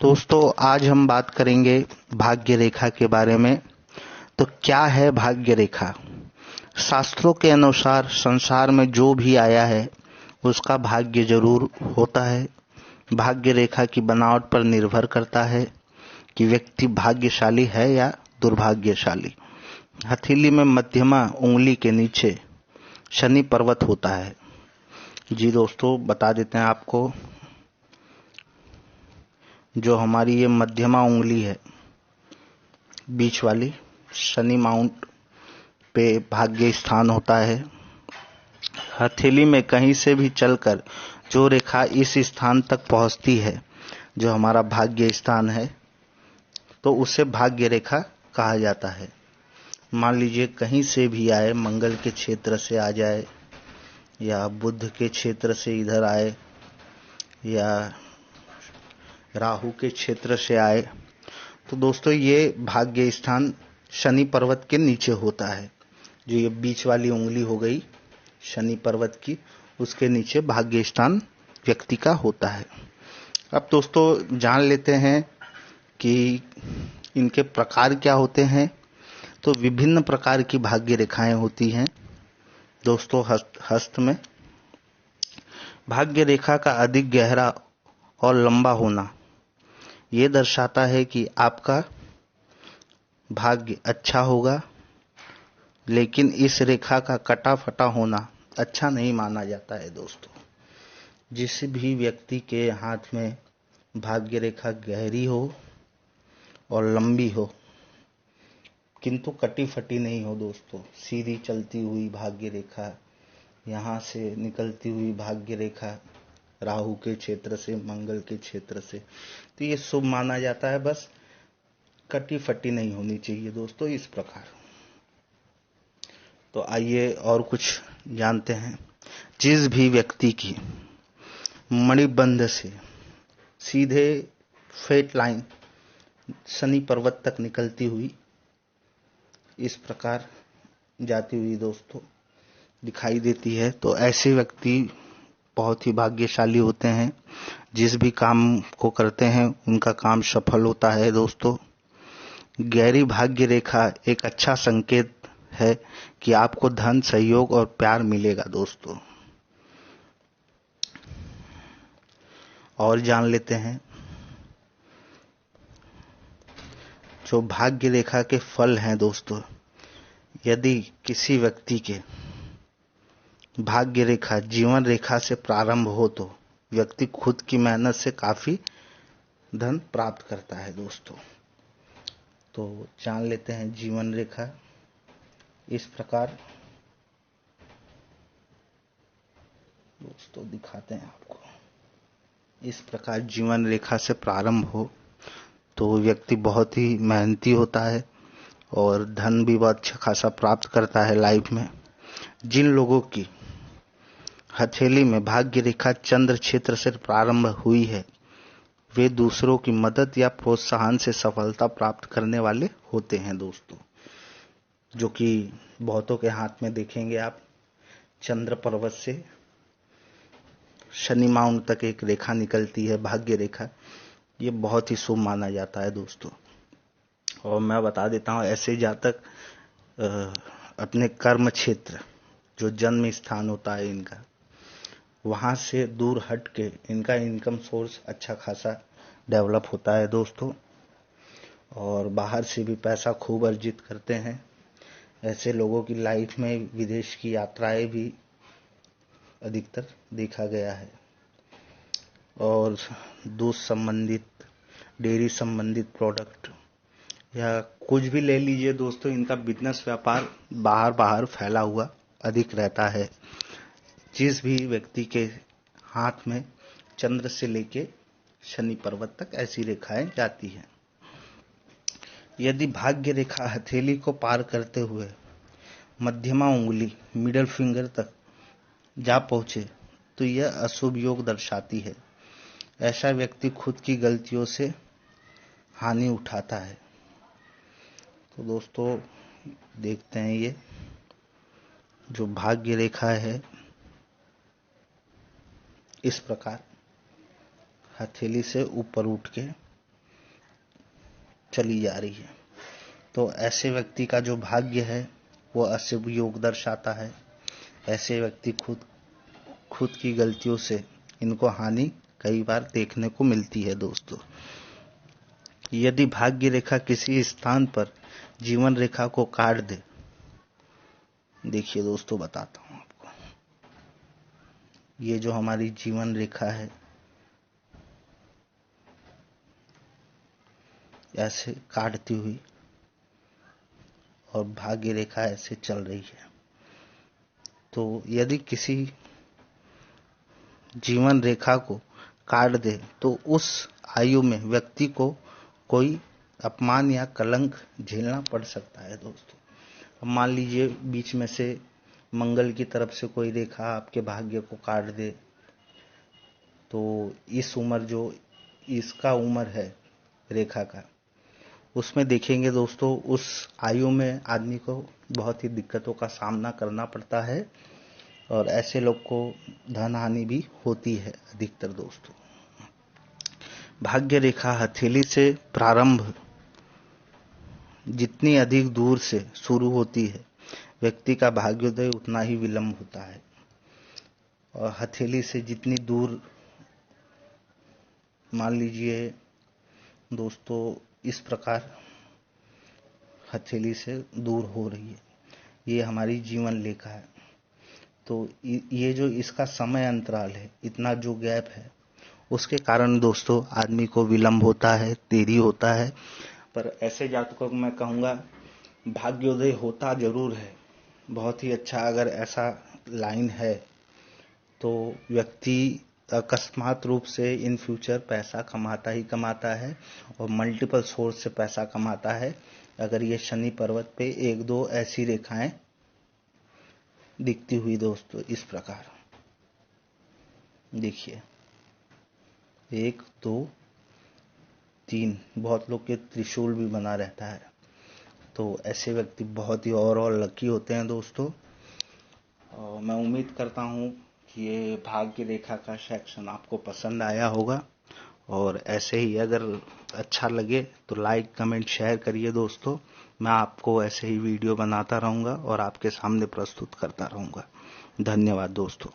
दोस्तों आज हम बात करेंगे भाग्य रेखा के बारे में। तो क्या है भाग्य रेखा? शास्त्रों के अनुसार संसार में जो भी आया है उसका भाग्य जरूर होता है। भाग्य रेखा की बनावट पर निर्भर करता है कि व्यक्ति भाग्यशाली है या दुर्भाग्यशाली। हथेली में मध्यमा उंगली के नीचे शनि पर्वत होता है। जी दोस्तों, बता देते हैं आपको, जो हमारी ये मध्यमा उंगली है, बीच वाली, शनि माउंट पे भाग्य स्थान होता है। हथेली में कहीं से भी चलकर जो रेखा इस स्थान तक पहुंचती है, जो हमारा भाग्य स्थान है, तो उसे भाग्य रेखा कहा जाता है। मान लीजिए कहीं से भी आए, मंगल के क्षेत्र से आ जाए या बुध के क्षेत्र से इधर आए या राहु के क्षेत्र से आए, तो दोस्तों ये भाग्य स्थान शनि पर्वत के नीचे होता है। जो ये बीच वाली उंगली हो गई शनि पर्वत की, उसके नीचे भाग्य स्थान व्यक्ति का होता है। अब दोस्तों जान लेते हैं कि इनके प्रकार क्या होते हैं। तो विभिन्न प्रकार की भाग्य रेखाएं होती हैं दोस्तों। हस्त में भाग्य रेखा का अधिक गहरा और लंबा होना ये दर्शाता है कि आपका भाग्य अच्छा होगा, लेकिन इस रेखा का कटा फटा होना अच्छा नहीं माना जाता है दोस्तों। जिस भी व्यक्ति के हाथ में भाग्य रेखा गहरी हो और लंबी हो, किंतु कटी फटी नहीं हो दोस्तों, सीधी चलती हुई भाग्य रेखा, यहाँ से निकलती हुई भाग्य रेखा राहु के क्षेत्र से, मंगल के क्षेत्र से, तो ये शुभ माना जाता है। बस कटी फटी नहीं होनी चाहिए दोस्तों, इस प्रकार। तो आइए और कुछ जानते हैं। जिस भी व्यक्ति की मणिबंध से सीधे फेट लाइन शनि पर्वत तक निकलती हुई इस प्रकार जाती हुई दोस्तों दिखाई देती है, तो ऐसे व्यक्ति बहुत ही भाग्यशाली होते हैं। जिस भी काम को करते हैं उनका काम सफल होता है दोस्तों। गहरी भाग्य रेखा एक अच्छा संकेत है कि आपको धन, सहयोग और प्यार मिलेगा दोस्तों। और जान लेते हैं जो भाग्य रेखा के फल हैं दोस्तों। यदि किसी व्यक्ति के भाग्य रेखा जीवन रेखा से प्रारंभ हो तो व्यक्ति खुद की मेहनत से काफी धन प्राप्त करता है दोस्तों। तो जान लेते हैं जीवन रेखा इस प्रकार दोस्तों दिखाते हैं आपको। इस प्रकार जीवन रेखा से प्रारंभ हो तो व्यक्ति बहुत ही मेहनती होता है और धन भी बहुत अच्छा खासा प्राप्त करता है लाइफ में। जिन लोगों की हथेली में भाग्य रेखा चंद्र क्षेत्र से प्रारंभ हुई है, वे दूसरों की मदद या प्रोत्साहन से सफलता प्राप्त करने वाले होते हैं दोस्तों। जो कि बहुतों के हाथ में देखेंगे आप, चंद्र पर्वत से शनि माउंट तक एक रेखा निकलती है, भाग्य रेखा। ये बहुत ही शुभ माना जाता है दोस्तों। और मैं बता देता हूँ, ऐसे जातक अपने कर्म क्षेत्र, जो जन्म स्थान होता है इनका, वहां से दूर हट के इनका इनकम सोर्स अच्छा खासा डेवलप होता है दोस्तों, और बाहर से भी पैसा खूब अर्जित करते हैं। ऐसे लोगों की लाइफ में विदेश की यात्राएं भी अधिकतर देखा गया है। और दूध संबंधित, डेयरी संबंधित प्रोडक्ट या कुछ भी ले लीजिए दोस्तों, इनका बिजनेस व्यापार बाहर फैला हुआ अधिक रहता है। जिस भी व्यक्ति के हाथ में चंद्र से लेके शनि पर्वत तक ऐसी रेखाएं जाती हैं, यदि भाग्य रेखा हथेली को पार करते हुए मध्यमा उंगली, मिडल फिंगर तक जा पहुंचे, तो यह अशुभ योग दर्शाती है। ऐसा व्यक्ति खुद की गलतियों से हानि उठाता है। तो दोस्तों देखते हैं, ये जो भाग्य रेखा है इस प्रकार हथेली से ऊपर उठ के चली जा रही है। तो ऐसे व्यक्ति का जो भाग्य है वो अशुभ योग दर्शाता है। ऐसे व्यक्ति खुद की गलतियों से इनको हानि कई बार देखने को मिलती है दोस्तों। यदि भाग्य रेखा किसी स्थान पर जीवन रेखा को काट दे, देखिए दोस्तों बताता हूं आपको, ये जो हमारी जीवन रेखा है ऐसे काटती हुई और भाग्य रेखा ऐसे चल रही है, तो यदि किसी जीवन रेखा को काट दे तो उस आयु में व्यक्ति को कोई अपमान या कलंक झेलना पड़ सकता है दोस्तों। अब मान लीजिए बीच में से मंगल की तरफ से कोई रेखा आपके भाग्य को काट दे, तो इस उम्र जो इसका उम्र है रेखा का, उसमें देखेंगे दोस्तों उस आयु में आदमी को बहुत ही दिक्कतों का सामना करना पड़ता है और ऐसे लोग को धन हानि भी होती है अधिकतर दोस्तों। भाग्य रेखा हथेली से प्रारंभ जितनी अधिक दूर से शुरू होती है, व्यक्ति का भाग्योदय उतना ही विलंब होता है। और हथेली से जितनी दूर, मान लीजिए दोस्तों इस प्रकार हथेली से दूर हो रही है, ये हमारी जीवन रेखा है। तो ये जो इसका समय अंतराल है, इतना जो गैप है, उसके कारण दोस्तों आदमी को विलंब होता है, देरी होता है। पर ऐसे जातकों को मैं कहूँगा भाग्योदय होता जरूर है, बहुत ही अच्छा। अगर ऐसा लाइन है तो व्यक्ति अकस्मात रूप से इन फ्यूचर पैसा कमाता ही कमाता है और मल्टीपल सोर्स से पैसा कमाता है, अगर ये शनि पर्वत पे एक दो ऐसी रेखाएं दिखती हुई दोस्तों। इस प्रकार देखिए 1 2 3, बहुत लोग के त्रिशूल भी बना रहता है, तो ऐसे व्यक्ति बहुत ही और लकी होते हैं दोस्तों। और मैं उम्मीद करता हूँ कि ये भाग्य रेखा का सेक्शन आपको पसंद आया होगा, और ऐसे ही अगर अच्छा लगे तो लाइक कमेंट शेयर करिए दोस्तों। मैं आपको ऐसे ही वीडियो बनाता रहूँगा और आपके सामने प्रस्तुत करता रहूँगा। धन्यवाद दोस्तों।